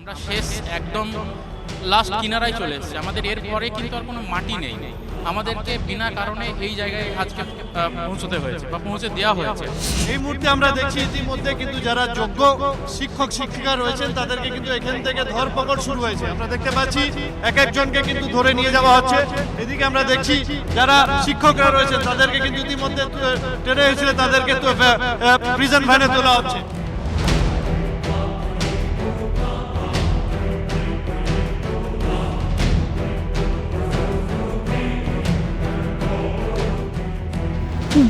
আমরা শেষ একদম লাস্ট কিনারায় চলে এসেছি। আমাদের এরপরে কিন্তু আর কোনো মাটি নেই। আমাদেরকে বিনা কারণে এই জায়গায় আজকে পৌঁছতে হয়েছে বা পৌঁছে দেওয়া হয়েছে। এই মুহূর্তে আমরা দেখছি ইতিমধ্যে কিন্তু যারা যোগ্য শিক্ষক শিক্ষিকা রয়েছেন তাদেরকে কিন্তু এখান থেকে ধরপকড় শুরু হয়েছে। আমরা দেখতে পাচ্ছি এক একজনকে কিন্তু ধরে নিয়ে যাওয়া হচ্ছে। এদিকে আমরা দেখছি যারা শিক্ষকরা রয়েছেন তাদেরকে কিন্তু ইতিমধ্যে টেনে এসে তাদেরকে প্রিজন ভ্যানে তোলা হচ্ছে।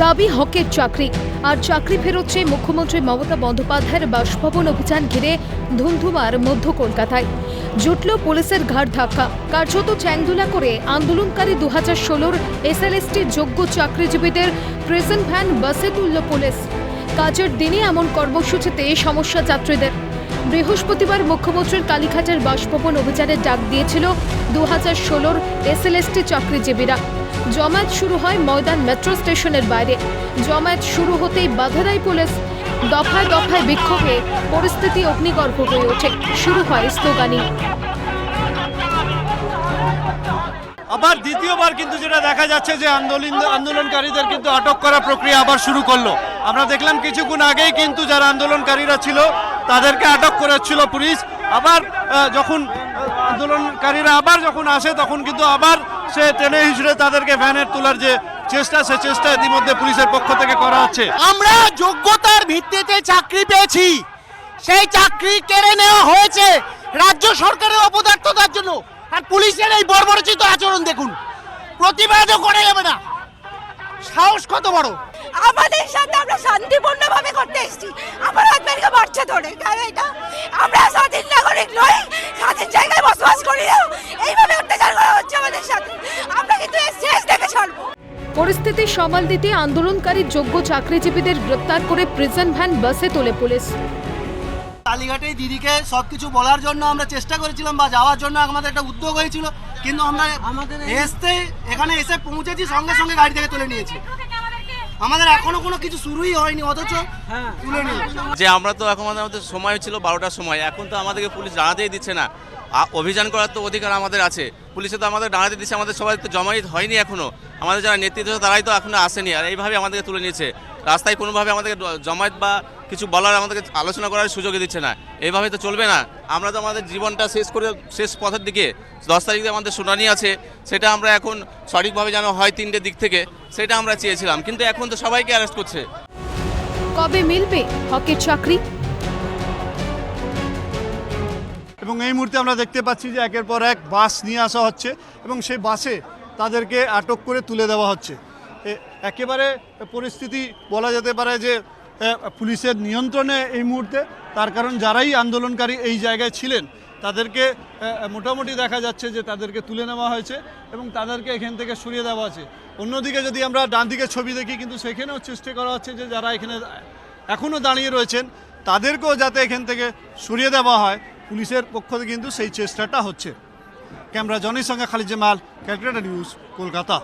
দাবি হকের চাকরি আর চাকরি ফেরত চেয়ে মুখ্যমন্ত্রী মমতা বন্দ্যোপাধ্যায়ের বাসভবন অভিযান ঘিরে ধুমধুমার মধ্য কলকাতায় জুটল পুলিশের ঘাড় ধাক্কা। কার্যত চ্যাংদোলা করে আন্দোলনকারী 2016 এসএলএসটি যোগ্য চাকরিজীবীদের প্রিজন ভ্যান বাসে তুলল পুলিশ। কাজের দিনে এমন কর্মসূচিতে সমস্যা যাত্রীদের। বৃহস্পতিবার মুখ্যমন্ত্রীর কালীঘাটের বাসভবন অভিযানের ডাক দিয়েছিল 2016 এসএলএসটি চাকরিজীবীরা। জমায়েত শুরু হয় ময়দান মেট্রো স্টেশনের বাইরে। জমায়েত শুরু হতেই বাধা দেয় পুলিশ। দফায় দফায় বিক্ষোভে পরিস্থিতি অগ্নিগর্ভ হয়ে ওঠে। শুরু হয় স্লোগানিং। আবার দ্বিতীয়বার কিন্তু যেটা দেখা যাচ্ছে যে আন্দোলনকারীদের কিন্তু আটক করা প্রক্রিয়া আবার শুরু করলো। আমরা দেখলাম কিছুক্ষণ আগেই কিন্তু যারা আন্দোলনকারীরা ছিল তাদেরকে আটক করেছিল পুলিশ। আবার যখন আন্দোলনকারীরা আবার যখন আসে তখন কিন্তু আবার সে টেনে হিসেবে তাদেরকে ভ্যানের তোলার যে চেষ্টা সে চেষ্টা ইতিমধ্যে পুলিশের পক্ষ থেকে করা হচ্ছে। আমরা যোগ্যতার ভিত্তিতে চাকরি পেয়েছি, সেই চাকরি কেড়ে নেওয়া হয়েছে রাজ্য সরকারের অপদার্থতার জন্য। আর পুলিশের এই বর্বরচিত আচরণ দেখুন, প্রতিবাদও করে যাবে না। সাহস কত বড়! আমাদের সাথে আমরা শান্তিপূর্ণভাবে করতে এসেছি, আমার হাজবেন্ডকে বাচ্চা ধরে। কারণ এটা আমরা স্বাধীন নাগরিক নই, স্বাধীন জায়গায় বসবাস করি না। এইভাবে অত্যাচার করা হচ্ছে আমাদের সাথে। আমরা কিন্তু এর শেষ দেখে ছাড়বো। পরিস্থিতি সামাল দিতে আন্দোলনকারী যোগ্য চাকরিজীবীদের গ্রেপ্তার করে প্রিজন ভ্যান বাসে তোলে পুলিশ। কালীঘাটে দিদিকে সবকিছু বলার জন্য আমরা চেষ্টা করেছিলাম বা যাওয়ার জন্য আমাদের একটা উদ্যোগ হয়েছিল, কিন্তু আমরা এখানে এসে পৌঁছেছি সঙ্গে সঙ্গে গাড়ি থেকে তুলে নিয়েছি। আমাদের এখনো কোনো কিছু শুরুই হয়নি, অথচ তুলে নিয়ে যে আমরা তো এখন আমাদের সময় ছিল 12টার সময়, এখন তো আমাদেরকে পুলিশ দাঁড়াতেই দিচ্ছে না। অভিযান করার তো অধিকার আমাদের আছে, পুলিশে তো আমাদের দাঁড়াতে দিচ্ছে। আমাদের সবাই তো জমায়েত হয়নি এখনো, আমাদের যারা নেতৃত্ব তারাই তো এখনো আসেনি। আর এইভাবে আমাদেরকে তুলে নিয়েছে রাস্তায়, কোনোভাবে আমাদেরকে জমায়েত বা কিছু বলার আমাদেরকে আলোচনা করার সুযোগই দিচ্ছে না। এইভাবে তো চলবে না। আমরা তো আমাদের জীবনটা শেষ পথের দিকে 10 তারিখে আমাদের শুনানি আছে, সেটা আমরা এখন সঠিকভাবে যেন হয় 3টের দিক থেকে, সেটা আমরা চেয়েছিলাম। কিন্তু এখন তো সবাইকে অ্যারেস্ট করছে। কবে মিলবে হকের চাকরি? এবং এই মুহূর্তে আমরা দেখতে পাচ্ছি যে একের পর এক বাস নিয়ে আসা হচ্ছে এবং সেই বাসে তাদেরকে আটক করে তুলে দেওয়া হচ্ছে। একেবারে পরিস্থিতি বলা যেতে পারে যে পুলিশের নিয়ন্ত্রণে এই মুহূর্তে, তার কারণ যারাই আন্দোলনকারী এই জায়গায় ছিলেন তাদেরকে মোটামুটি দেখা যাচ্ছে যে তাদেরকে তুলে নেওয়া হয়েছে এবং তাদেরকে এখান থেকে সরিয়ে দেওয়া আছে। অন্যদিকে যদি আমরা ডান দিকে ছবি দেখি, কিন্তু সেখানেও চেষ্টা করা হচ্ছে যে যারা এখানে এখনও দাঁড়িয়ে রয়েছেন তাদেরকেও যাতে এখান থেকে সরিয়ে দেওয়া হয়, পুলিশের পক্ষ থেকে কিন্তু সেই চেষ্টাটা হচ্ছে। ক্যামেরা জনির সঙ্গে খালিদ জামাল, ক্যালকাটা নিউজ, কলকাতা।